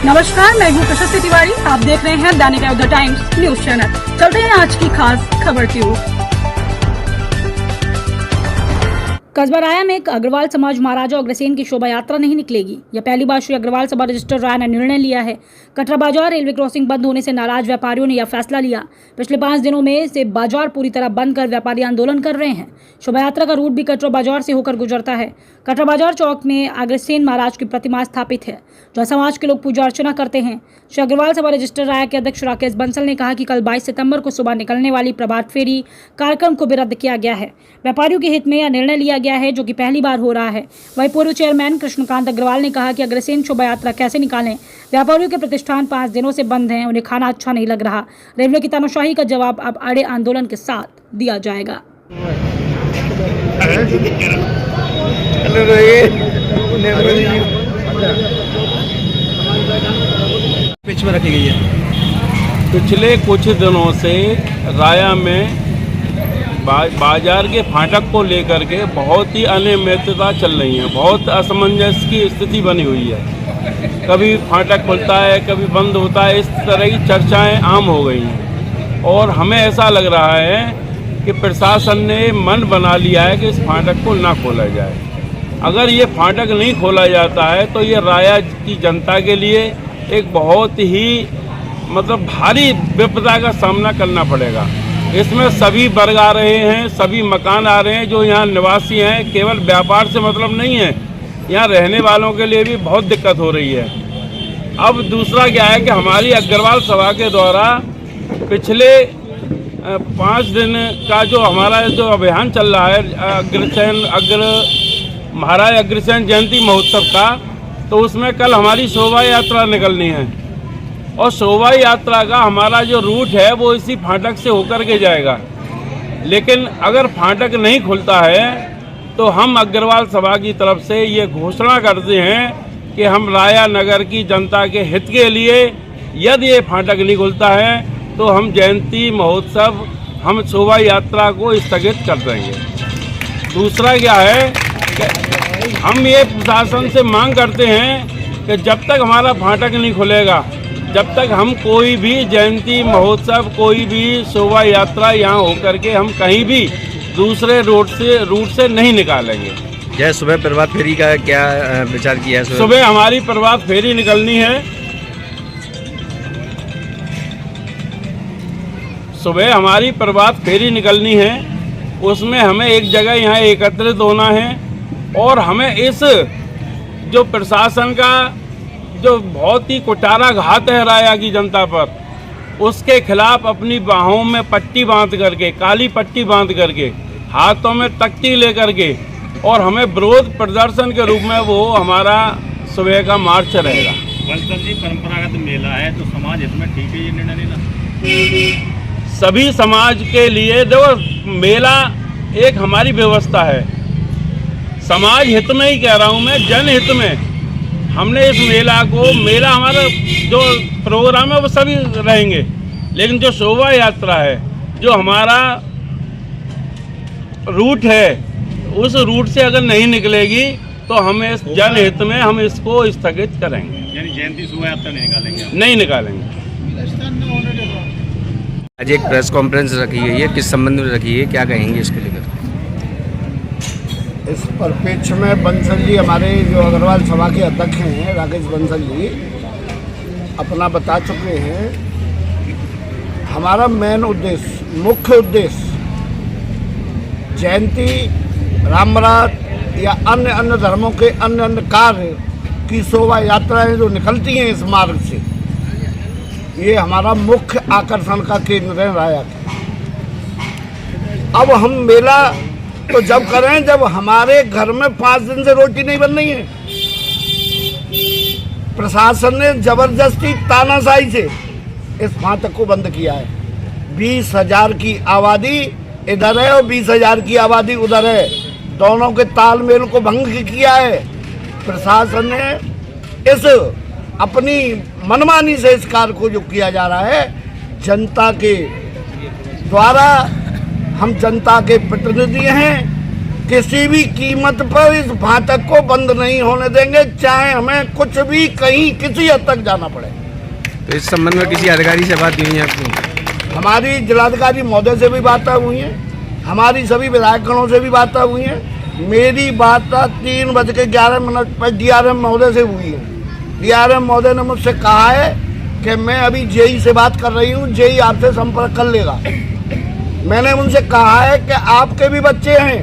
नमस्कार, मैं हूँ प्रशस्ति तिवारी। आप देख रहे हैं दैनिक द टाइम्स न्यूज चैनल। चलते हैं आज की खास खबर की ओर। कस्बा राया में अग्रवाल समाज महाराजा अग्रसेन की शोभा यात्रा नहीं निकलेगी। यह पहली बार श्री अग्रवाल सभा रजिस्टर राय ने निर्णय लिया है। कटरा बाजार रेलवे क्रॉसिंग बंद होने से नाराज व्यापारियों ने यह फैसला लिया। पिछले 5 दिनों में से बाजार पूरी तरह बंद कर व्यापारी आंदोलन कर रहे हैं। शोभा यात्रा का रूट भी कटरा बाजार से होकर गुजरता है। कटरा बाजार चौक में अग्रसेन महाराज की प्रतिमा स्थापित है, जहाँ समाज के लोग पूजा अर्चना करते हैं। श्री अग्रवाल सभा रजिस्टर राय के अध्यक्ष राकेश बंसल ने कहा कि कल 22 सितंबर को सुबह निकलने वाली प्रभात फेरी कार्यक्रम को भी रद्द किया गया है। व्यापारियों के हित में यह निर्णय लिया गया है, जो कि पहली बार हो रहा है। वहीं पूर्व चेयरमैन कृष्णकांत अग्रवाल ने कहा कि अग्रसेन शोभा यात्रा कैसे निकालें। व्यापारियों के प्रतिष्ठान 5 दिनों से बंद हैं, उन्हें खाना अच्छा नहीं लग रहा। रेलवे की तानाशाही का जवाब अब अड़े आंदोलन के साथ दिया जाएगा। पिच में रखी गई है। पिछले कुछ दिनों से राया में बाजार के फाटक को लेकर के बहुत ही अनियमितता चल रही है। बहुत असमंजस की स्थिति बनी हुई है। कभी फाटक खुलता है, कभी बंद होता है। इस तरह की चर्चाएं आम हो गई हैं और हमें ऐसा लग रहा है कि प्रशासन ने मन बना लिया है कि इस फाटक को ना खोला जाए। अगर ये फाटक नहीं खोला जाता है तो ये राया की जनता के लिए एक बहुत ही भारी विपदा का सामना करना पड़ेगा। इसमें सभी वर्ग आ रहे हैं, सभी मकान आ रहे हैं जो यहाँ निवासी हैं। केवल व्यापार से मतलब नहीं है, यहाँ रहने वालों के लिए भी बहुत दिक्कत हो रही है। अब दूसरा क्या है कि हमारी अग्रवाल सभा के द्वारा पिछले 5 दिन का जो हमारा अभियान चल रहा है महाराज अग्रसेन जयंती महोत्सव का, तो उसमें कल हमारी शोभा यात्रा निकलनी है और शोभा यात्रा का हमारा जो रूट है वो इसी फाटक से होकर के जाएगा। लेकिन अगर फाटक नहीं खुलता है तो हम अग्रवाल सभा की तरफ से ये घोषणा करते हैं कि हम राया नगर की जनता के हित के लिए यदि ये फाटक नहीं खुलता है तो हम जयंती महोत्सव, हम शोभा यात्रा को स्थगित कर देंगे। दूसरा क्या है कि हम ये प्रशासन से मांग करते हैं कि जब तक हमारा फाटक नहीं खुलेगा, जब तक हम कोई भी जयंती महोत्सव, कोई भी शोभा यात्रा यहाँ होकर के हम कहीं भी दूसरे रूट से नहीं निकालेंगे। जय सुबह प्रभात फेरी का क्या विचार किया है? सुबह हमारी प्रभात फेरी निकलनी है। सुबह हमारी प्रभात फेरी निकलनी है। उसमें हमें एक जगह यहाँ एकत्रित होना है और हमें इस जो प्रशासन का जो बहुत ही कुटारा घात है राया की जनता पर, उसके खिलाफ अपनी बाहों में पट्टी बांध करके, काली पट्टी बांध करके, हाथों में तख्ती लेकर के, और हमें विरोध प्रदर्शन के रूप में वो हमारा सुबह का मार्च रहेगा। बंसल जी, परंपरागत मेला है तो समाज हित में ठीक है ये निर्णय लेना? सभी समाज के लिए देखो, मेला एक हमारी व्यवस्था है। समाज हित में ही कह रहा हूँ मैं, जनहित में हमने इस मेला हमारा जो प्रोग्राम है वो सभी रहेंगे। लेकिन जो शोभा यात्रा है, जो हमारा रूट है, उस रूट से अगर नहीं निकलेगी तो हमें इस जनहित में हम इसको स्थगित करेंगे। यानी जयंती शोभा यात्रा नहीं निकालेंगे? नहीं निकालेंगे। आज एक प्रेस कॉन्फ्रेंस रखी गई है, किस संबंध में रखी है, क्या कहेंगे इसको लेकर? इस परिप्रेक्ष्य में बंसल जी, हमारे जो अग्रवाल सभा के अध्यक्ष हैं राकेश बंसल जी, अपना बता चुके हैं। हमारा मुख्य उद्देश्य जयंती, रामरात या अन्य धर्मों के अन्य कार्य की शोभा यात्राएं जो निकलती हैं इस मार्ग से, ये हमारा मुख्य आकर्षण का केंद्र है राया का। अब हम मेला तो जब करें जब हमारे घर में 5 दिन से रोटी नहीं बन रही है। प्रशासन ने जबरदस्ती तानाशाही से इस फाटक को बंद किया है। 20,000 की आबादी इधर है और 20,000 की आबादी उधर है। दोनों के तालमेल को भंग किया है। प्रशासन ने इस अपनी मनमानी से इस कार्य को जो किया जा रहा है, जनता के द्वारा, हम जनता के प्रतिनिधि हैं किसी भी कीमत पर इस फाटक को बंद नहीं होने देंगे, चाहे हमें कुछ भी कहीं किसी हद तक जाना पड़े। तो इस संबंध में किसी अधिकारी से बात हुई है आपकी? हमारी जिलाधिकारी महोदय से भी बातें हुई हैं, हमारी सभी विधायकगणों से भी बातें हुई हैं। मेरी बात 3:11 पर डीआरएम महोदय से हुई है। डीआरएम महोदय ने मुझसे कहा है कि मैं अभी जेई से बात कर रही हूँ, जेई आपसे संपर्क कर लेगा। मैंने उनसे कहा है कि आपके भी बच्चे हैं,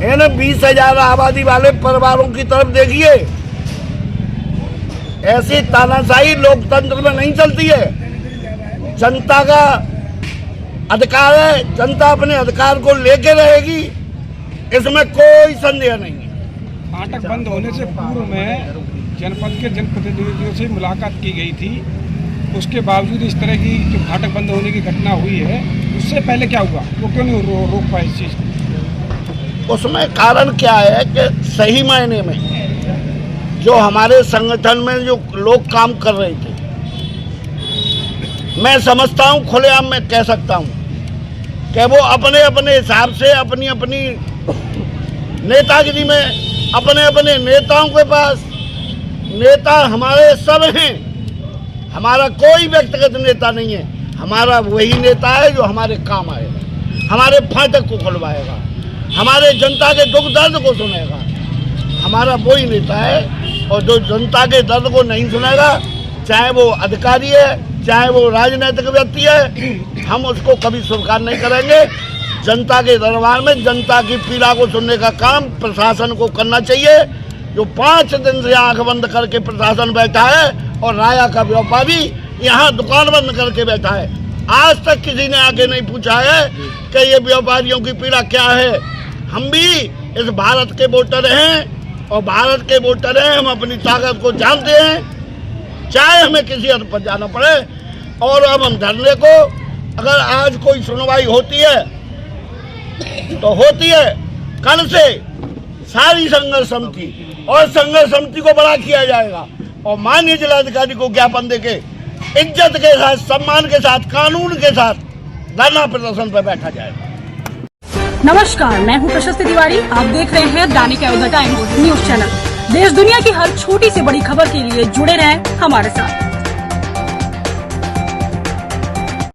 इन 20,000 आबादी वाले परिवारों की तरफ देखिए। ऐसी तानाशाही लोकतंत्र में नहीं चलती है। जनता का अधिकार है, जनता अपने अधिकार को लेके रहेगी, इसमें कोई संदेह नहीं है। फाटक बंद होने से पूर्व में जनपद के जनप्रतिनिधियों से मुलाकात की गई थी, उसके बावजूद इस तरह की जो फाटक बंद होने की घटना हुई है, उससे पहले क्या हुआ, वो क्यों नहीं रोक पाए इस चीज़ को? उसमें कारण क्या है कि सही मायने में जो हमारे संगठन में जो लोग काम कर रहे थे, मैं समझता हूँ, खुलेआम मैं कह सकता हूँ कि वो अपने अपने हिसाब से अपनी अपनी नेतागिरी में अपने अपने नेताओं के पास, नेता हमारे सब हैं, हमारा कोई व्यक्तिगत नेता नहीं है, हमारा वही नेता है जो हमारे काम आएगा, हमारे फाटक को खुलवाएगा, हमारे जनता के दुख दर्द को सुनेगा। हमारा वही नेता है, और जो जनता के दर्द को नहीं सुनेगा, चाहे वो अधिकारी है, चाहे वो राजनीतिक व्यक्ति है, हम उसको कभी स्वीकार नहीं करेंगे। जनता के दरबार में जनता की पीड़ा को सुनने का काम प्रशासन को करना चाहिए। जो 5 दिन से आंख बंद करके प्रशासन बैठा है और राया का व्यापारी यहाँ दुकान बंद करके बैठा है, आज तक किसी ने आके नहीं पूछा है कि ये व्यापारियों की पीड़ा क्या है। हम भी इस भारत के वोटर हैं और भारत के वोटर हैं, हम अपनी ताकत को जानते हैं, चाहे हमें किसी हद पर जाना पड़े। और अब हम धरने को, अगर आज कोई सुनवाई होती है तो होती है कल से सारी संघर्ष समिति, और संघर्ष समिति को बड़ा किया जाएगा और माननीय जिलाधिकारी को ज्ञापन देके इज्जत के साथ, सम्मान के साथ, कानून के साथ धरना प्रदर्शन पर बैठा जाएगा। नमस्कार, मैं हूं प्रशस्ति तिवारी। आप देख रहे हैं दैनिक अयोध्या टाइम्स न्यूज चैनल। देश दुनिया की हर छोटी से बड़ी खबर के लिए जुड़े रहें हमारे साथ।